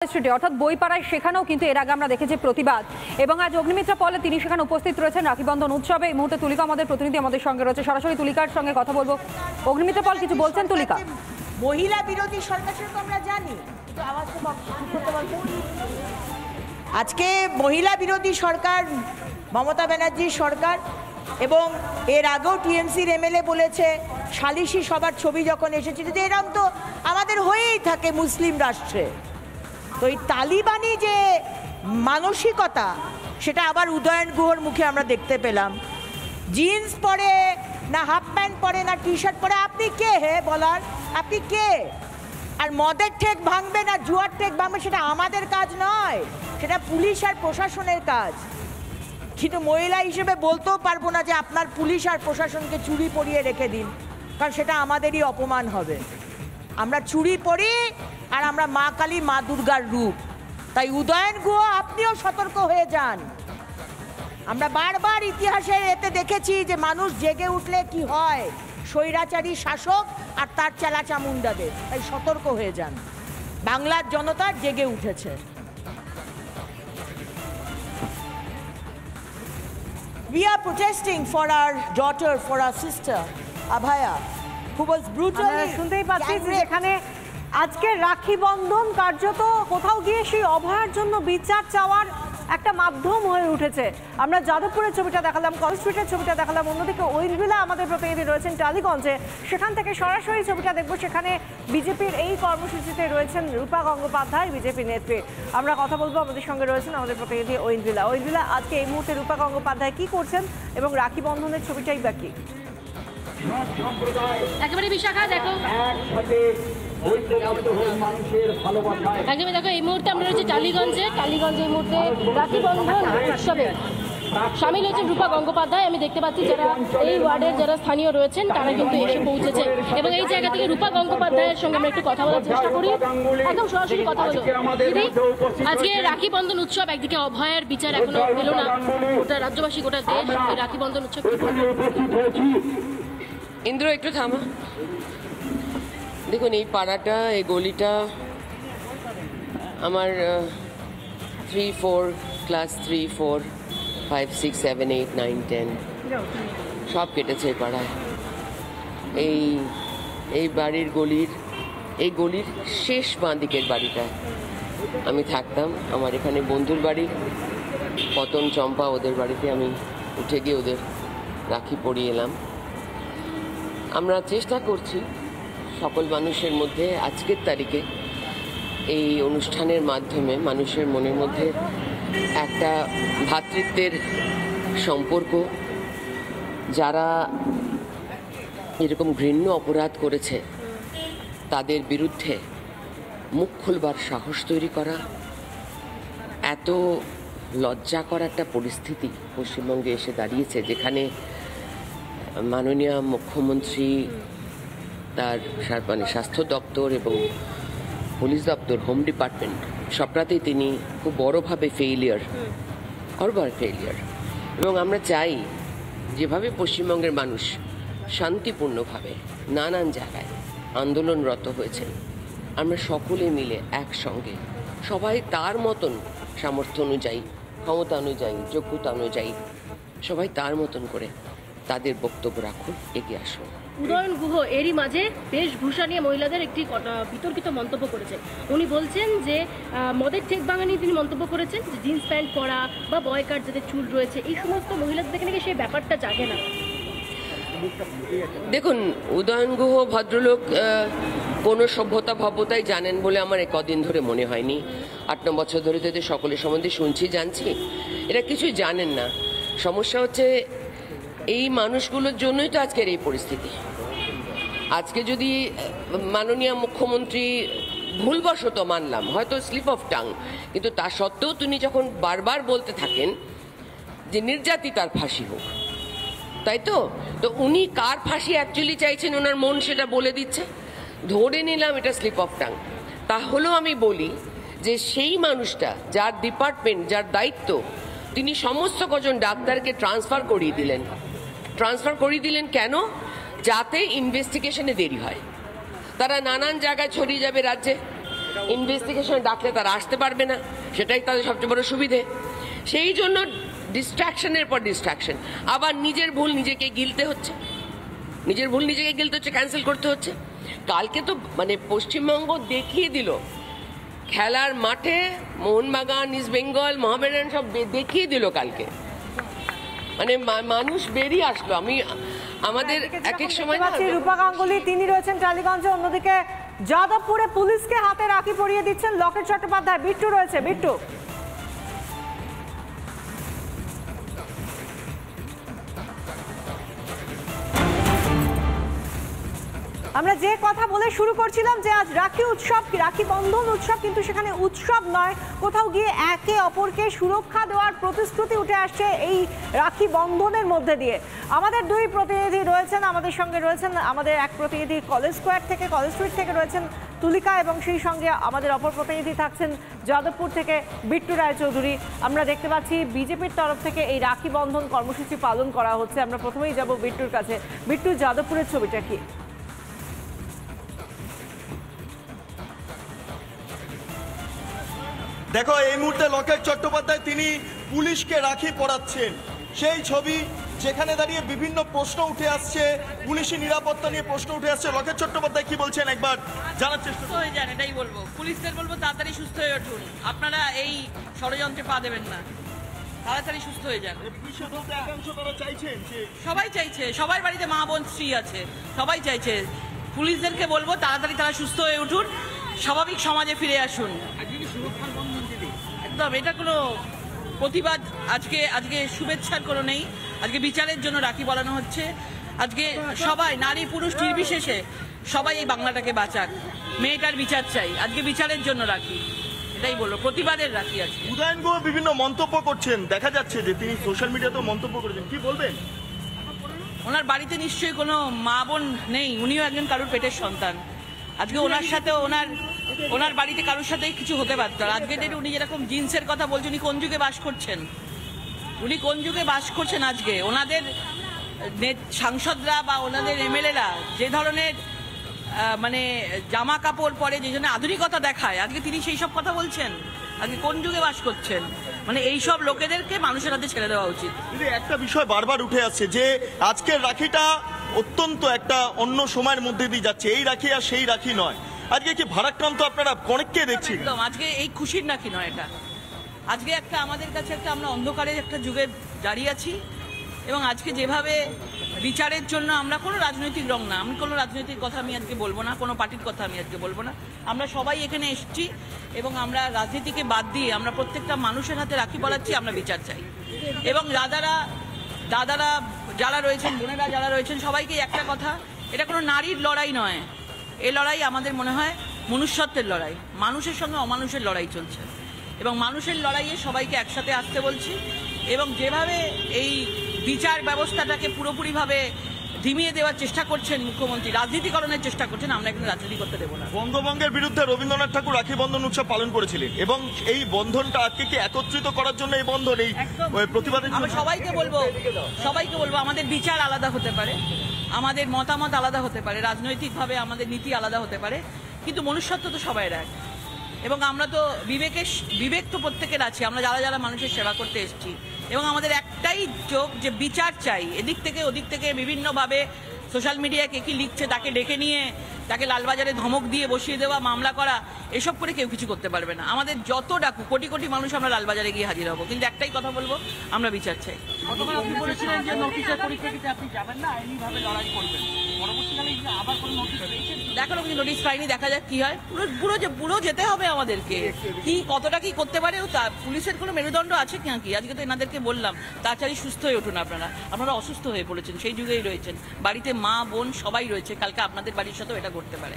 স্ট্রিটে অর্থাৎ বইপাড়ায় সেখানেও কিন্তু এর আগে আমরা দেখেছি প্রতিবাদ এবং আজ অগ্নিমিত্রা পলে তিনি সেখানে উপস্থিত রয়েছেন রাখি বন্ধন উৎসবে। এই মুহূর্তে তুলিকা আমাদের প্রতিনিধি আমাদের সঙ্গে রয়েছে, সরাসরি তুলিকার সঙ্গে কথা বলবো। অগ্নিমিত্রা পল কিছু বলছেন তুলিকা? মহিলা বিরোধী সরকার সেটা তো আমরা জানি, আজকে মহিলা বিরোধী সরকার মমতা ব্যানার্জির সরকার, এবং এর আগেও টিএমসির এমএলএ বলেছে সালিশি সবার ছবি যখন এসেছিল যে এরকম তো আমাদের হয়েই থাকে মুসলিম রাষ্ট্রে। তো এই তালিবানি যে মানসিকতা সেটা আবার উদয়ন গুহর মুখে আমরা দেখতে পেলাম। জিন্স পরে না হাফ প্যান্ট পরে না টি শার্ট পরে, আপনি কে হে বলার? আপনি কে? আর মদের ঠেক ভাঙবে না জুয়ার ঠেক ভাঙবে সেটা আমাদের কাজ নয়, সেটা পুলিশ আর প্রশাসনের কাজ। কিন্তু মহিলা হিসেবে বলতেও পারবো না যে আপনার পুলিশ আর প্রশাসনকে চুড়ি পরিয়ে রেখে দিন, কারণ সেটা আমাদেরই অপমান হবে। আমরা চুড়ি পরি আর আমরা মা কালী মা দুর্গার রূপ। তাই উদয়ন গুহ আপনিও সতর্ক হয়ে যান। আমরা বারবার ইতিহাসে এতে দেখেছি যে মানুষ জেগে উঠলে কি হয়, স্বৈরাচারী শাসক আর তার চেলা চামুন্ডাদের। তাই সতর্ক হয়ে যান, বাংলার জনতা জেগে উঠেছে। We are protesting for our daughter, for our sister, Abhaya, who was brutally শুনতেই পাচ্ছি যেখানে আজকে রাখি বন্ধন কার্যত কোথাও গিয়ে সেই অভয়ার জন্য বিচার চাওয়ার একটা মাধ্যম হয়ে উঠেছে। আমরা যাদবপুরের ছবিটা দেখালাম, কলেজ স্ট্রিটের ছবিটা দেখালাম, অন্যদিকে ঐন্দ্রিলা আমাদের প্রতিনিধি রয়েছেন টালিগঞ্জে, সেখান থেকে সরাসরি ছবিটা দেখবো। সেখানে বিজেপির এই কর্মসূচিতে রয়েছেন রূপা গঙ্গোপাধ্যায়, বিজেপি নেত্রী। আমরা কথা বলবো, আমাদের সঙ্গে রয়েছেন আমাদের প্রতিনিধি ঐন্দ্রিলা। ঐন্দ্রিলা, আজকে এই মুহূর্তে রূপা গঙ্গোপাধ্যায় কি করছেন এবং রাখি বন্ধনের ছবিটাই বা কি? একেবারে বিশাখা দেখো, দেখো এই মুহূর্তে আমরা রয়েছি টালিগঞ্জে এই মুহূর্তে রাখি বন্ধন উৎসবে সামিল হয়েছেন রূপা গঙ্গোপাধ্যায়। আমি দেখতে পাচ্ছি যারা এই ওয়ার্ডের যারা স্থানীয় রয়েছেন তারা কিন্তু এসে পৌঁছেছে এবং এই জায়গা থেকে রূপা গঙ্গোপাধ্যায়ের সঙ্গে আমরা একটু কথা বলার চেষ্টা করি। একদম সরাসরি কথা হলো। দিদি, আজকে রাখি বন্ধন উৎসব, একদিকে অভয়ের বিচার এখনো পেল না গোটা রাজ্যবাসী, গোটা দেশ, এই রাখি বন্ধন উৎসব। ইন্দ্র একটু থামা। দেখুন, এই পাড়াটা, এই গলিটা আমার 3-4 ক্লাস 3, 4, 5, 6, 7, 8, 9, 10 সব কেটেছে এই পাড়ায়। এই বাড়ির এই গলির শেষ বাঁ দিকের বাড়িটায় আমি থাকতাম। আমার এখানে বন্ধুর বাড়ি পতন, চম্পা, ওদের বাড়িতে আমি উঠে গিয়ে ওদের রাখি পরিয়ে এলাম। আমরা চেষ্টা করছি সকল মানুষের মধ্যে আজকের তারিখে এই অনুষ্ঠানের মাধ্যমে মানুষের মনের মধ্যে একটা ভ্রাতৃত্বের সম্পর্ক, যারা এরকম ঘৃণ্য অপরাধ করেছে তাদের বিরুদ্ধে মুখ খুলবার সাহস তৈরি করা। এত লজ্জাকর একটা পরিস্থিতি পশ্চিমবঙ্গে এসে দাঁড়িয়েছে, যেখানে মাননীয় মুখ্যমন্ত্রী তার স্বাস্থ্য দপ্তর এবং পুলিশ দপ্তর, হোম ডিপার্টমেন্ট সবটাতেই তিনি খুব বড়োভাবে ফেইলিয়ার। এবং আমরা চাই যেভাবে পশ্চিমবঙ্গের মানুষ শান্তিপূর্ণভাবে নানান জায়গায় আন্দোলনরত হয়েছে, আমরা সকলে মিলে একসঙ্গে সবাই তার মতন সামর্থ্য অনুযায়ী, ক্ষমতা অনুযায়ী, যোগ্যতা অনুযায়ী সবাই তার মতন করে তাদের বক্তব্য রাখুন, এগিয়ে আসুন। উদয়ন গুহ এরই মাঝে বেশভূষা নিয়ে মহিলাদের একটি বিতর্কিত মন্তব্য করেছেন। উনি বলছেন যে মদের ঠেক ভাঙা নিয়ে তিনি মন্তব্য করেছেন যে জিন্স প্যান্ট পরা বা বয়কাট যাদের চুল রয়েছে এই সমস্ত মহিলাদের দেখে নাকি সেই ব্যাপারটা জাগে না। দেখুন, উদয়ন গুহ ভদ্রলোক কোনো সভ্যতা ভব্যতাই জানেন বলে আমার কদিন ধরে মনে হয়নি। 8-9 বছর ধরে তো সকলের সম্বন্ধে শুনছি, জানছি, এরা কিছুই জানেন না। সমস্যা হচ্ছে এই মানুষগুলোর জন্যই তো আজকের এই পরিস্থিতি। আজকে যদি মাননীয় মুখ্যমন্ত্রী ভুলবশত, মানলাম হয়তো স্লিপ অফ টাং, কিন্তু তা সত্ত্বেও তিনি যখন বারবার বলতে থাকেন যে নির্যাতিতার ফাঁসি হোক, তাই তো উনি কার ফাঁসি অ্যাকচুয়ালি চাইছেন ওনার মন সেটা বলে দিচ্ছে। ধরে নিলাম এটা স্লিপ অফ টাং, তাহলেও আমি বলি যে সেই মানুষটা যার ডিপার্টমেন্ট, যার দায়িত্ব, তিনি সমস্ত কজন ডাক্তারকে ট্রান্সফার করিয়ে দিলেন কেন? যাতে ইনভেস্টিগেশনে দেরি হয়। তারা নানান জায়গায় ছড়িয়ে যাবে রাজ্যে, ইনভেস্টিগেশনে ডাকলে তারা আসতে পারবে না, সেটাই তাদের সবচেয়ে বড় সুবিধে। সেই জন্য ডিস্ট্রাকশনের পর ডিস্ট্রাকশন, আবার নিজের ভুল নিজেকে গিলতে হচ্ছে, ক্যান্সেল করতে হচ্ছে। কালকে তো মানে পশ্চিমবঙ্গ দেখিয়ে দিল, খেলার মাঠে মোহনবাগান, ইস্ট বেঙ্গল, মোহামেডান সব দেখিয়ে দিল কালকে, মানে মানুষ বেরিয়ে আসলো। আমাদের এক এক সময় রূপা গাঙ্গুলি তিনি রয়েছেন টালিগঞ্জে, অন্যদিকে যাদবপুরে পুলিশকে হাতে রাখি পরিয়ে দিচ্ছেন লকেট চট্টোপাধ্যায়। বিট্টু রয়েছে, বিট্টু। আমরা যে কথা বলে শুরু করছিলাম যে আজ রাখি উৎসব, রাখি বন্ধন উৎসব, কিন্তু সেখানে উৎসব নয়, কোথাও গিয়ে একে অপরকে সুরক্ষা দেওয়ার প্রতিশ্রুতি উঠে আসছে এই রাখি বন্ধনের মধ্যে দিয়ে। আমাদের দুই প্রতিনিধি রয়েছেন, আমাদের সঙ্গে রয়েছেন আমাদের এক প্রতিনিধি কলেজ স্কোয়ার থেকে, কলেজ স্ট্রিট থেকে রয়েছেন তুলিকা, এবং সেই সঙ্গে আমাদের অপর প্রতিনিধি থাকছেন যাদবপুর থেকে বিট্টু রায়চৌধুরী। আমরা দেখতে পাচ্ছি বিজেপির তরফ থেকে এই রাখি বন্ধন কর্মসূচি পালন করা হচ্ছে। আমরা প্রথমেই যাব বিট্টুর কাছে। বিট্টু, যাদবপুরের ছবিটা কি? দেখো, এই মুহূর্তে লকেট চট্টোপাধ্যায় তিনি পুলিশকে রাখি পরাচ্ছেন, সেই ছবি যেখানে দাঁড়িয়ে বিভিন্ন প্রশ্ন উঠে আসছে, পুলিশি নিরাপত্তা নিয়ে প্রশ্ন উঠে আসছে। লকেট চট্টোপাধ্যায় কি বলছেন একবার জানার চেষ্টা হয়ে যান, এটাই বলবো। পুলিশদের বলবো তাড়াতাড়ি সুস্থ হয়ে উঠুন, আপনারা এই ষড়যন্ত্রে পা দেবেন না, তাড়াতাড়ি সুস্থ হয়ে যান। সবাই চাইছে, সবার বাড়িতে মা বোন স্ত্রী আছে, সবাই চাইছে। পুলিশদেরকে বলবো তাড়াতাড়ি তারা সুস্থ হয়ে উঠুন, স্বাভাবিক সমাজে ফিরে আসুন। একদম এটা কোনো প্রতিবাদ, আজকে শুভেচ্ছার কোনো নেই, আজকে বিচারের জন্য রাখি বলানো হচ্ছে। আজকে সবাই, নারী পুরুষ নির্বিশেষে সবাই এই বাংলাটাকে বাঁচাক, মেয়েটার বিচার চাই, আজকে বিচারের জন্য রাখি, এটাই বলবো, প্রতিবাদের রাখি। আজকে উদয়ন গুহ বিভিন্ন মন্তব্য করছেন, দেখা যাচ্ছে যে তিনি সোশ্যাল মিডিয়াতেও মন্তব্য করেছেন, কি বলবেন? ওনার বাড়িতে নিশ্চয়ই কোনো মা বোন নেই, উনিও একজন কারুর পেটের সন্তান। আজকে ওনার সাথে ওনার বাড়িতে কারোর সাথে কিছু হতে পারত। আজকে উনি যেরকম জিন্সের কথা বলছেন, উনি কোন যুগে বাস করছেন? আজকে ওনাদের সাংসদরা বা ওনাদের এমএলএরা যে ধরনের মানে জামা কাপড় পরে, যে জন্য আধুনিকতা দেখায়, আজকে তিনি সেই সব কথা বলছেন। আজকে কোন যুগে বাস করছেন? মানে এই সব লোকেদেরকে মানুষের হাতে ছেড়ে দেওয়া উচিত। একটা বিষয় বারবার উঠে আসছে যে আজকের রাখিটা অত্যন্ত একটা অন্য সময়ের মধ্যে দিয়ে যাচ্ছে, এই রাখি আর সেই রাখি নয়। আজকে কি ভারাক্রান্ত আপনারা অনেককে দেখছি? একদম, আজকে এই খুশির রাখি নয় এটা। আজকে একটা আমাদের কাছে একটা, আমরা অন্ধকারের একটা যুগে দাঁড়িয়ে আছি, এবং আজকে যেভাবে বিচারের জন্য আমরা কোনো রাজনৈতিক রং না, আমি কোনো রাজনৈতিক কথা আমি আজকে বলবো না, কোনো পার্টির কথা আমি আজকে বলবো না। আমরা সবাই এখানে এসেছি এবং আমরা রাজনীতিকে বাদ দিয়ে আমরা প্রত্যেকটা মানুষের হাতে রাখি পরাচ্ছি, আমরা বিচার চাই। এবং দাদারা যারা রয়েছেন, বোনেরা যারা রয়েছেন, সবাইকে একটা কথা, এটা কোনো নারীর লড়াই নয়, এই লড়াই আমাদের মনে হয় মনুষ্যত্বের লড়াই, মানুষের সঙ্গে অমানুষের লড়াই চলছে, এবং মানুষের লড়াইয়ে সবাইকে একসাথে আসতে বলছি। এবং যেভাবে এই বিচার ব্যবস্থাটাকে পুরোপুরিভাবে ধিমিয়ে দেওয়ার চেষ্টা করছেন মুখ্যমন্ত্রী, রাজনীতিকরণের চেষ্টা করছেন, আমরা এখানে রাজনীতি করতে দেবো না। বঙ্গভঙ্গের বিরুদ্ধে রবীন্দ্রনাথ ঠাকুর রাখি বন্ধন উৎসব পালন করেছিলেন, এবং এই বন্ধনটা আজকে কি একত্রিত করার জন্য এই বন্ধন, এই প্রতিবাদের? আমরা সবাইকে বলবো আমাদের বিচার আলাদা হতে পারে, আমাদের মতামত আলাদা হতে পারে, রাজনৈতিকভাবে আমাদের নীতি আলাদা হতে পারে, কিন্তু মনুষ্যত্ব তো সবাই এক। এবং আমরা তো বিবেক তো প্রত্যেকের আছে, আমরা যারা মানুষের সেবা করতে এসেছি, এবং আমাদের একটাই চোখ যে বিচার চাই। এদিক থেকে ওদিক থেকে বিভিন্নভাবে সোশ্যাল মিডিয়ায় কে কি লিখছে তাকে ডেকে নিয়ে তাকে লালবাজারে ধমক দিয়ে বসিয়ে দেওয়া, মামলা করা, এসব করে কেউ কিছু করতে পারবে না। আমাদের যত ডাকু, কোটি কোটি মানুষ আমরা লালবাজারে গিয়ে হাজির হব, কিন্তু একটাই কথা বলবো, আমরা বিচার চাই। আপনি বলেছিলেন যে নোটিশের পরিপ্রেক্ষিতে আপনি যাবেন না, আইনিভাবে লড়াই করবেন, পরবর্তীকালে আবার কোনো নোটিশ পেয়েছেন? দেখানো কিছু নোটিশ পাইনি, দেখা যাক কি হয়। পুরো যেতে হবে আমাদেরকে, কি কতটা কি করতে পারে। পুলিশের কোনো মেরুদণ্ড আছে কি? আজকে তো এনাদেরকে বললাম তাড়াতাড়ি সুস্থ হয়ে উঠুন, আপনারা অসুস্থ হয়ে পড়েছেন, সেই যুগেই রয়েছেন, বাড়িতে মা বোন সবাই রয়েছে, কালকে আপনাদের বাড়ির সাথেও এটা করতে পারে।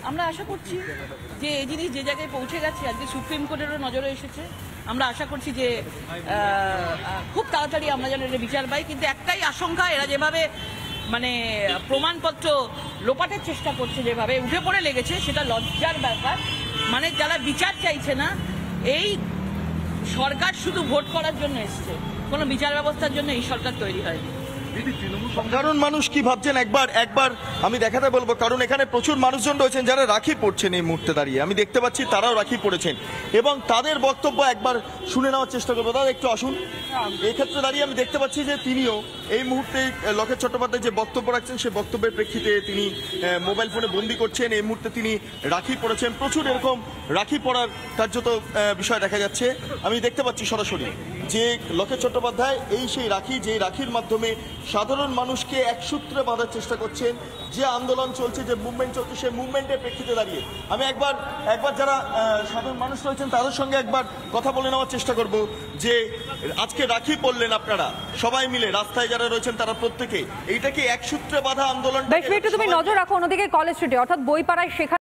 আমরা আশা করছি যে এই জিনিস যে জায়গায় পৌঁছে গেছে, আজকে সুপ্রিম কোর্টেরও নজরে এসেছে, আমরা আশা করছি যে খুব তাড়াতাড়ি আমরা যেন এটা বিচার পাই। কিন্তু একটাই আশঙ্কা, এরা যেভাবে মানে প্রমাণপত্র লোপাটের চেষ্টা করছে, যেভাবে উঠে পড়ে লেগেছে, সেটা লজ্জার ব্যাপার। মানে যারা বিচার চাইছে না, এই সরকার শুধু ভোট করার জন্য এসছে, কোনো বিচার ব্যবস্থার জন্য এই সরকার তৈরি হয়নি। সাধারণ মানুষ কি ভাবছেন একবার আমি দেখাতে বলবো, কারণ এখানে প্রচুর মানুষজন রয়েছেন যারা রাখি পড়ছেন এই মুহূর্তে দাঁড়িয়ে। আমি দেখতে পাচ্ছি তারাও রাখি পড়েছেন এবং তাদের বক্তব্য একবার শুনে নেওয়ার চেষ্টা করবো। দাদা একটু আসুন। এই ক্ষেত্রে দাঁড়িয়ে আমি দেখতে পাচ্ছি যে তিনিও এই মুহূর্তে লকেট চট্টোপাধ্যায় যে বক্তব্য রাখছেন সেই বক্তব্যের প্রেক্ষিতে তিনি মোবাইল ফোনে বন্দি করছেন। এই মুহূর্তে তিনি রাখি পড়েছেন, প্রচুর এরকম রাখি পড়ার কার্যত বিষয় দেখা যাচ্ছে। আমি দেখতে পাচ্ছি সরাসরি যে লকেট চট্টোপাধ্যায় এই সেই রাখি, যে রাখির মাধ্যমে সাধারণ মানুষকে এক সূত্রে বাঁধার চেষ্টা করছেন। যে আন্দোলন চলছে, যে মুভমেন্ট চলছে, সেই মুভমেন্টের প্রেক্ষিতে দাঁড়িয়ে আমি একবার যারা সাধারণ মানুষ রয়েছেন তাদের সঙ্গে একবার কথা বলে নেওয়ার চেষ্টা করব যে আজকে রাখি পড়লেন আপনারা সবাই মিলে, রাস্তায় যারা রয়েছেন তারা প্রত্যেকে, এইটা কি এক সূত্রে বাঁধা আন্দোলন? বেশ, একটু তুমি নজর রাখো অন্যদিকে কলেজ স্ট্রিটে অর্থাৎ বইপাড়ায় সেখানে